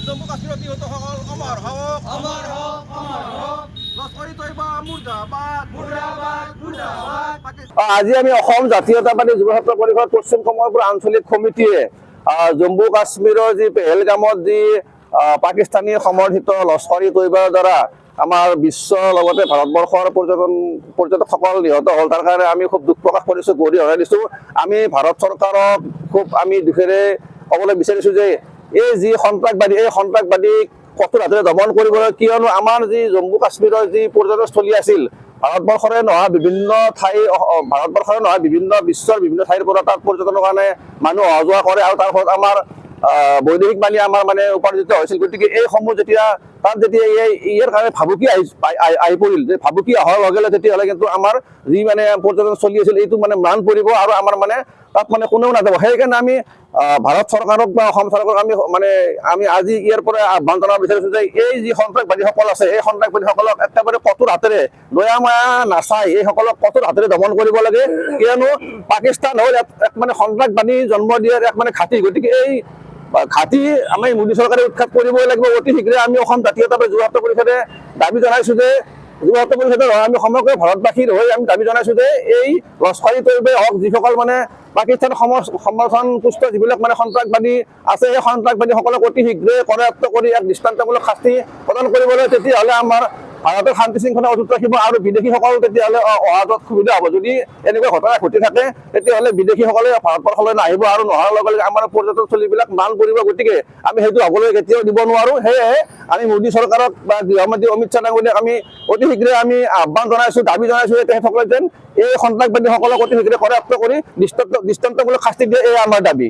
জম্মু কাশ্মীৰত নিহতসকল অমৰ হওক, অমৰ হওক, অমৰ হওক। লস্কৰী তৈবা মুৰ্দাবাদ, মুৰ্দাবাদ, মুৰ্দাবাদ। আজি আমি অসম জাতীয়তাবাদী যুৱ ছাত্ৰ পৰিষদ পশ্চিম কমলপুৰ আঞ্চলিক সমিতিয়ে জম্মু কাশ্মীৰৰ যি পেহেলগামত যি পাকিস্তানী সমৰ্থিত লস্কৰী তৈবাৰ দ্বাৰা আমাৰ বিশ্বৰ লগতে ভাৰতবৰ্ষৰ পৰ্যটকসকল নিহত হ'ল। তাৰ কাৰণে আমি খুব দুখ প্ৰকাশ কৰিছোঁ, গৌৰৱ জনাই দিছোঁ। আমি ভাৰত চৰকাৰক খুব আমি দুখেৰে ক'বলৈ বিচাৰিছোঁ যে এই যি সন্ত্ৰাসবাদী, এই সন্ত্ৰাসবাদীক কঠোৰ হাতেৰে দমন কৰিবলৈ, কিয়নো আমাৰ যি জম্মু কাশ্মীৰৰ যি পৰ্যটনস্থলী আছিল, ভাৰতবৰ্ষৰে নহয় বিভিন্ন বিশ্বৰ বিভিন্ন ঠাইৰ পৰা তাত পৰ্যটনৰ কাৰণে মানুহ অহা যোৱা কৰে আৰু তাৰ ফলত আমাৰ বৈদেশিক বাণী আমাৰ উপাৰ্জিত হৈছিল। গতিকে এইসমূহ যেতিয়া তাত যেতিয়া ইয়াৰ কাৰণে ভাবুকি আহি পৰিল, যে ভাবুকি অহাৰ লগে লগে তেতিয়াহ'লে কিন্তু আমাৰ যি পৰ্যটনস্থলী আছিল এইটো ম্লান পৰিব আৰু আমাৰ তাত কোনেও নাযাব। সেইকাৰণে আমি ভাৰত চৰকাৰক বা অসম চৰকাৰক আমি আজি ইয়াৰ পৰা আহ্বান জনাব বিচাৰিছোঁ যে এই যি সন্ত্ৰাসবাদীসকল আছে, এই সন্ত্ৰাসবাদীসকলক একেবাৰে কঠোৰ হাতেৰে দয়া মায়া নাচাই এইসকলক কঠোৰ হাতেৰে দমন কৰিব লাগে। কিয়নো পাকিস্তান হ'ল এক সন্ত্ৰাসবাদী জন্ম দিয়াৰ এক ঘাটি। গতিকে এই ঘাটি আমি মোদী চৰকাৰে উৎখাত কৰিবই লাগিব অতি শীঘ্ৰে। আমি অসম জাতীয়তাবাদী যুৱ ছাত্ৰ পৰিষদে দাবী জনাইছোঁ যে যুৱ ছাত্ৰ পৰিষদে নহয়, আমি সমগ্ৰ ভাৰতবাসীৰ হৈ আমি দাবী জনাইছোঁ যে এই লস্কৰী তৈবাই হওক, যিসকল পাকিস্তান সমৰ্থন পুষ্ট যিবিলাক সন্ত্ৰাসবাদী আছে, সেই সন্ত্ৰাসবাদীসকলক অতি শীঘ্ৰে কৰায়ত্ব কৰি এক দৃষ্টান্তমূলক শাস্তি প্ৰদান কৰিবলৈ, তেতিয়াহ'লে আমাৰ ভাৰতৰ শান্তি শৃংখলা অটুট ৰাখিব আৰু বিদেশীসকল তেতিয়াহ'লে অহা যোৱাত সুবিধা হ'ব। যদি এনেকুৱা ঘটনা ঘটি থাকে তেতিয়াহ'লে বিদেশীসকলে ভাৰতবৰ্ষলৈ নাহিব আৰু নহাৰ লগে লগে আমাৰ পৰ্যটনস্থলীবিলাক ম্লান পৰিব। গতিকে আমি সেইটো হ'বলৈ কেতিয়াও দিব নোৱাৰোঁ। সেয়েহে আমি মোদী চৰকাৰক বা গৃহমন্ত্ৰী অমিত শ্বাহ ডাঙৰীয়াক আমি অতি শীঘ্ৰে আমি আহ্বান জনাইছোঁ, দাবী জনাইছোঁ যে তেখেতসকলে যেন এই সন্ত্ৰাসবাদীসকলক অতি শীঘ্ৰে কৰায়ত্ব কৰি দৃষ্টান্তমূলক শাস্তি দিয়ে, এয়া আমাৰ দাবী।